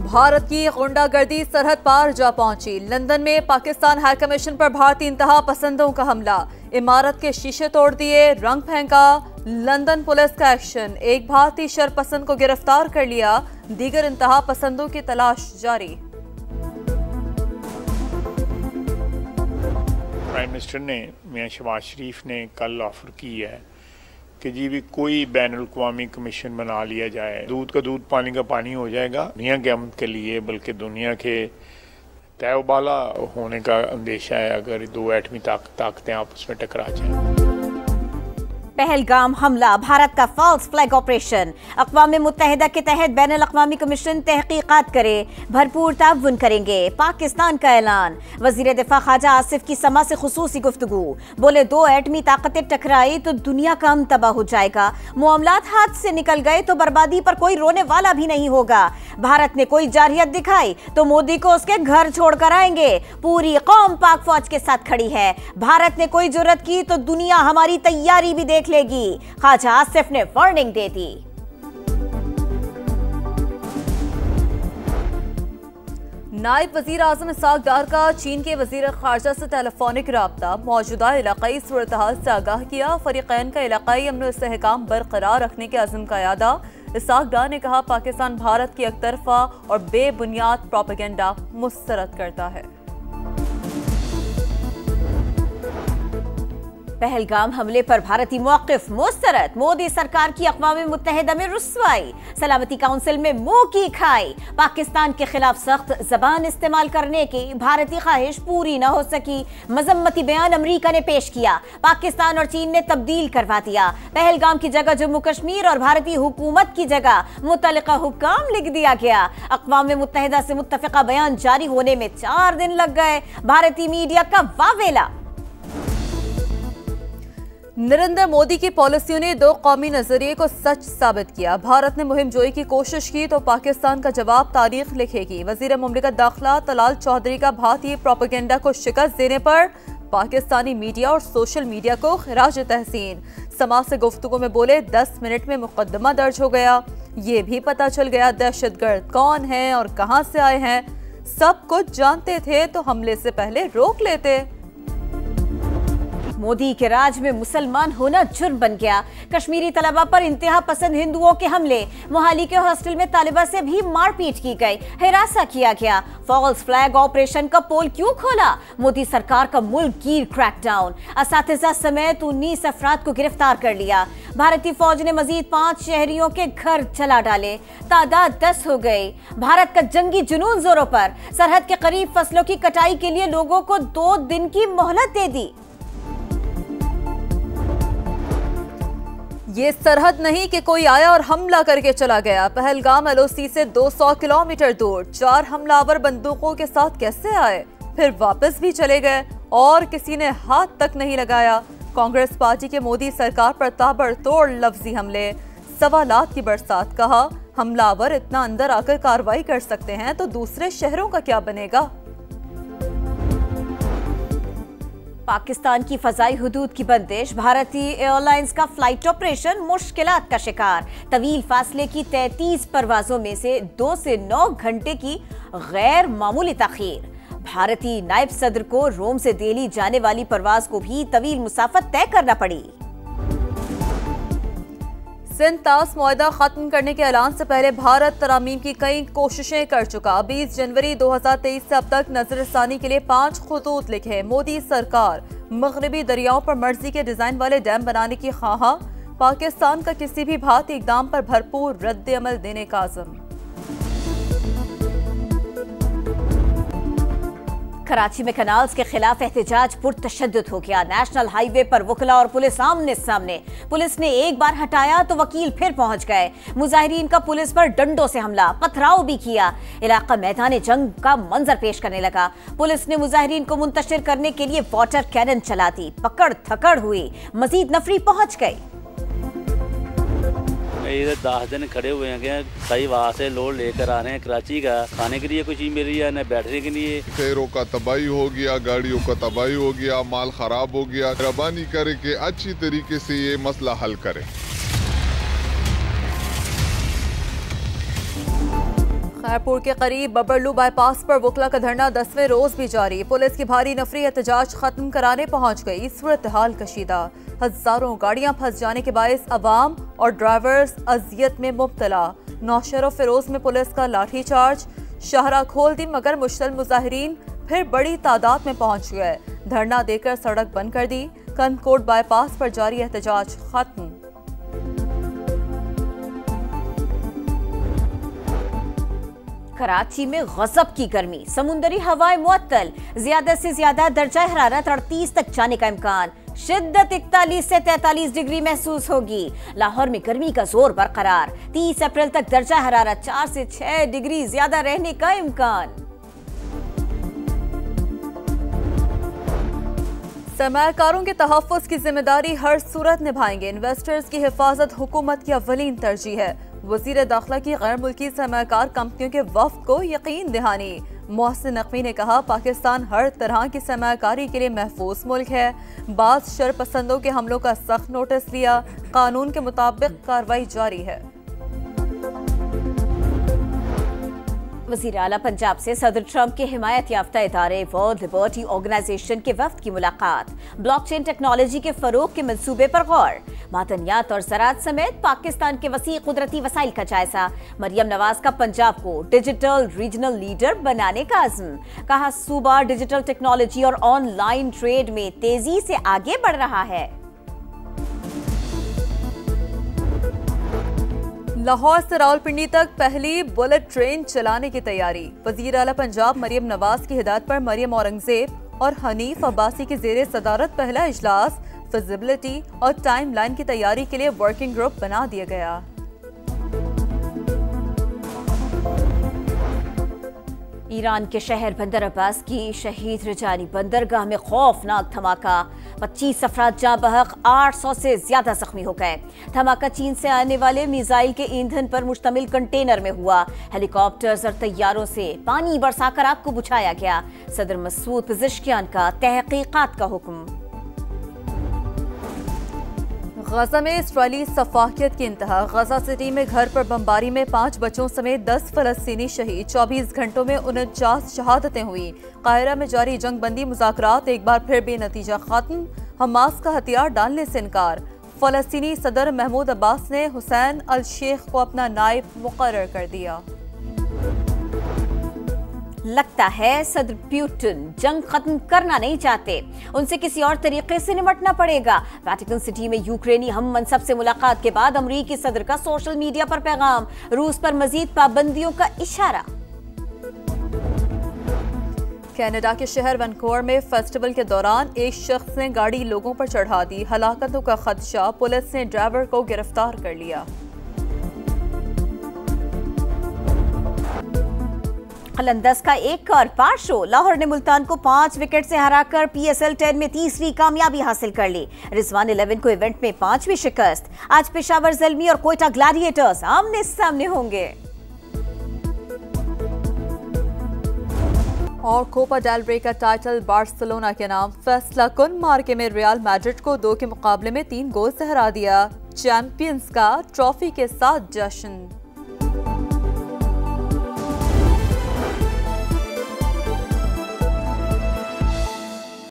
भारत की गुंडागर्दी सरहद पार जा पहुंची। लंदन में पाकिस्तान हाई कमीशन पर भारतीय इंतहा पसंदों का हमला, इमारत के शीशे तोड़ दिए, रंग फेंका। लंदन पुलिस का एक्शन, एक भारतीय शरपसंद को गिरफ्तार कर लिया, दीगर इंतहा पसंदों की तलाश जारी। प्राइम मिनिस्टर ने मियां शहबाज शरीफ ने कल ऑफर की है कि जी भी कोई बैनुल-अक़वामी कमीशन बना लिया जाए, दूध का दूध पानी का पानी हो जाएगा दुनिया के अमन के लिए, बल्कि दुनिया के तैबाला होने का अंदेशा है अगर दो एटमी ताकतें आपस में टकरा जाएं। पहलगाम हमला भारत का फॉल्स फ्लैग ऑपरेशन, अक़वाम मुत्तहिदा के तहत बैनुल अक़वामी कमीशन तहक़ीक़ात करे, भरपूर ताउन करेंगे, पाकिस्तान का ऐलान। वज़ीर दिफ़ा ख्वाजा आसिफ की समा से खुसूसी गुफ्तगू, बोले दो एटमी ताकतें टकराई तो दुनिया का अमन तबाह हो जाएगा, मामलात हाथ से निकल गए तो बर्बादी पर कोई रोने वाला भी नहीं होगा। भारत ने कोई जारहियत दिखाई तो मोदी को उसके घर छोड़कर आएंगे, पूरी कौम पाक फौज के साथ खड़ी है। भारत ने कोई जुर्रत की तो दुनिया हमारी तैयारी भी देख लेगी, ख्वाजा आसिफ ने वार्निंग दे दी। नायब वजीर आजम इसाक डार का चीन के वजीर खारजा से टेलीफोनिक राब्ता, मौजूदा इलाकाई सूरत-हाल से आगाह किया, फरीकैन का इलाकाई अमन और इस्तेहकाम बरकरार रखने के अज़्म का यादा। इसाक डार ने कहा पाकिस्तान भारत की एकतरफा और बेबुनियाद प्रोपेगेंडा मुस्तरद करता है। पहलगाम हमले पर भारतीय मौक़िफ़ मुस्तरद, मोदी सरकार की अक़वाम मुत्तहिदा में रुस्वाई, सलामती काउंसिल में मुंह की खाई, पाकिस्तान के खिलाफ सख्त जबान इस्तेमाल करने की भारतीय ख्वाहिश पूरी न हो सकी, मजम्मती बयान अमरीका ने पेश किया, पाकिस्तान और चीन ने तब्दील करवा दिया, पहलगाम की जगह जम्मू कश्मीर और भारतीय हुकूमत की जगह मुतल्लिका हुक्काम लिख दिया गया। अक़वाम मुत्तहिदा से मुत्तफ़िका बयान जारी होने में 4 दिन लग गए, भारतीय मीडिया का वावेला। नरेंद्र मोदी की पॉलिसियों ने दो कौमी नजरिए को सच साबित किया। भारत ने मुहिम जोई की कोशिश की तो पाकिस्तान का जवाब तारीख लिखेगी। वजीर मुमलिकत दाखिला तलाल चौधरी का भारतीय प्रोपेगेंडा को शिकस्त देने पर पाकिस्तानी मीडिया और सोशल मीडिया को खिराज तहसीन। समा से गुफ्तगू में बोले 10 मिनट में मुकदमा दर्ज हो गया, ये भी पता चल गया दहशतगर्द कौन है और कहां से आए हैं। सब कुछ जानते थे तो हमले से पहले रोक लेते। मोदी के राज में मुसलमान होना जुर्म बन गया, कश्मीरी तलबा पर इंतहा पसंद हिंदुओं के हमले, मोहाली के हॉस्टल में तालिबा से भी मारपीट की गई, हिरासा किया गया, फॉल्स फ्लैग ऑपरेशन का पोल क्यों खोला, मोदी सरकार का मुल्कगीर क्रैकडाउन, असातिज़ा समेत 19 अफराद को गिरफ्तार कर लिया, भारतीय फौज ने मजीद 5 शहरियों के घर जला डाले, तादाद 10 हो गई, भारत का जंगी जुनून जोरों पर, सरहद के करीब फसलों की कटाई के लिए लोगों को 2 दिन की मोहलत दे दी। ये सरहद नहीं कि कोई आया और हमला करके चला गया। पहलगाम एलओसी से 200 किलोमीटर दूर 4 हमलावर बंदूकों के साथ कैसे आए, फिर वापस भी चले गए और किसी ने हाथ तक नहीं लगाया। कांग्रेस पार्टी के मोदी सरकार पर ताबड़तोड़ लफ्जी हमले, सवालात की बरसात। कहा हमलावर इतना अंदर आकर कार्रवाई कर सकते हैं तो दूसरे शहरों का क्या बनेगा। पाकिस्तान की फजाई हुदूद की बंदिश, भारतीय एयरलाइंस का फ्लाइट ऑपरेशन मुश्किलात का शिकार, तवील फासले की 33 परवाजों में से 2 से 9 घंटे की गैर मामूली ताखीर। भारतीय नायब सदर को रोम से दिल्ली जाने वाली परवाज को भी तवील मुसाफत तय करना पड़ी। सिंध ताश मुआहदा खत्म करने के ऐलान से पहले भारत तरामीम की कई कोशिशें कर चुका। 20 जनवरी 2023 से अब तक नजरसानी के लिए 5 खतूत लिखे। मोदी सरकार मगरबी दरियाओं पर मर्जी के डिजाइन वाले डैम बनाने की ख्वाहा, पाकिस्तान का किसी भी भारतीय इकदाम पर भरपूर रद्द अमल देने का आज़म। कराची में कनाल्स के खिलाफ एहतजाज पुरतशद्दुद हो गया। नेशनल हाईवे पर वकला और पुलिस आमने सामने, पुलिस ने एक बार हटाया तो वकील फिर पहुंच गए। मुजाहिरीन का पुलिस पर डंडों से हमला, पथराव भी किया, इलाका मैदान जंग का मंजर पेश करने लगा। पुलिस ने मुजाहिरीन को मुंतशिर करने के लिए वाटर कैनन चला दी, पकड़ थकड़ हुई, मजीद नफरी पहुंच गई। इधर 10 दिन खड़े हुए हैं, कई वहाँ से लोड लेकर आ रहे हैं कराची का, खाने के लिए कुछ चीज मिल रही है, न बैठने के लिए। शहरों का तबाही हो गया, गाड़ियों का तबाही हो गया, माल खराब हो गया। मेहरबानी करे कि अच्छी तरीके से ये मसला हल करें। खैरपुर के करीब बबरलू बाईपास पर वकला का धरना 10वें रोज भी जारी। पुलिस की भारी नफरी एहतजाज खत्म कराने पहुंच गई। सूरत हाल कशीदा, हजारों गाड़ियां फंस जाने के बायस अवाम और ड्राइवर्स अजियत में मुब्तला। नौशहर फिरोज में पुलिस का लाठीचार्ज, शाहरा खोल दी मगर मुश्तल मुजाहिरीन फिर बड़ी तादाद में पहुंच गए। धरना देकर सड़क बंद कर दी। कंदकोट बाईपास पर जारी एहतजाज खत्म। कराची में गजब की गर्मी, समुद्री हवाएं मुअत्तल, ज्यादा से ज्यादा दर्जा हरारत 38 तक जाने का इम्कान। शिद्दत 41 से 43 डिग्री महसूस होगी। लाहौर में गर्मी का जोर बरकरार, 30 अप्रैल तक दर्जा हरारत 4 से 6 डिग्री ज्यादा रहने का इम्कान। सरमायाकारों के तहफ़्फ़ुज़ की जिम्मेदारी हर सूरत निभाएंगे। इन्वेस्टर्स की हिफाजत हुकूमत की अव्वलीन तरजीह है। वज़ीर दाखिला की गैर मुल्की सरमायाकार कंपनियों के वफ़द को यकीन दहानी। मोहसिन नकवी ने कहा, पाकिस्तान हर तरह की सरमायाकारी के लिए महफूज मुल्क है। बाज़ शरपसंदों के हमलों का सख्त नोटिस लिया। कानून के मुताबिक कार्रवाई जारी है। वज़ीर आला पंजाब से सदर ट्रंप के हिमायत याफ्ता इदारे वर्ल्ड लिबर्टी ऑर्गेनाइजेशन के वफ़द की मुलाकात। ब्लॉकचेन टेक्नोलॉजी के फरोग के मंसूबे पर गौर। मादनियात और ज़राअत समेत पाकिस्तान के वसी कुदरती वसाइल का जायजा। मरियम नवाज का पंजाब को डिजिटल रीजनल लीडर बनाने का अज़्म। कहा, सूबा डिजिटल टेक्नोलॉजी और ऑनलाइन ट्रेड में तेजी से आगे बढ़ रहा है। लाहौर से रावलपिंडी तक पहली बुलेट ट्रेन चलाने की तैयारी। वज़ीर आला पंजाब मरियम नवाज की हिदायत पर मरियम औरंगजेब और हनीफ अब्बासी की ज़ेरे सदारत पहला इजलास। फिजिबिलिटी और टाइम लाइन की तैयारी के लिए वर्किंग ग्रुप बना दिया गया। ईरान के शहर बंदर अब्बास की शहीद रजानी बंदरगाह में खौफनाक धमाका। 25 अफराद जाँ बहक, 800 से ज्यादा जख्मी हो गए। धमाका चीन से आने वाले मिसाइल के ईंधन पर मुश्तमिल कंटेनर में हुआ। हेलीकॉप्टर्स और तैयारों से पानी बरसाकर आग को बुझाया गया। सदर मसूद पिज़िश्कियान का तहकीकात का हुक्म। गजा में इस्राईली सफाकियत की इंतहा। गजा सिटी में घर पर बमबारी में 5 बच्चों समेत 10 फलस्तीनी शहीद। 24 घंटों में 49 शहादतें हुई। काहिरा में जारी जंगबंदी मुज़ाकरात एक बार फिर बेनतीजा खत्म। हमास का हथियार डालने से इनकार। फलस्तीनी सदर महमूद अब्बास ने हुसैन अल शेख को अपना नायब मुकर्रर कर दिया। लगता है सदर पुतिन जंग खत्म करना नहीं चाहते, उनसे किसी और तरीके से निपटना पड़ेगा। वेटिकन सिटी में यूक्रेनी हम मनसब से मुलाकात के बाद अमरीकी सदर का सोशल मीडिया पर पैगाम। रूस पर मजीद पाबंदियों का इशारा। कनाडा के शहर वैनकूवर में फेस्टिवल के दौरान एक शख्स ने गाड़ी लोगों पर चढ़ा दी। हलाकतों का खदशा, पुलिस ने ड्राइवर को गिरफ्तार कर लिया। कलंदस का एक और पार शो। लाहौर ने मुल्तान को 5 विकेट से हराकर PSL 10 में तीसरी कामयाबी हासिल कर ली। रिजवान 11 को इवेंट में 5वीं शिकस्त। आज पेशावर ज़ल्मी और कोयटा ग्लैडिएटर्स आमने सामने होंगे। और कोपा डेल रे का टाइटल बार्सिलोना के नाम। फैसला कुन मार्के में रियल मैड्रिड को 2 के मुकाबले में 3 गोल से हरा दिया। चैंपियंस का ट्रॉफी के साथ जश्न।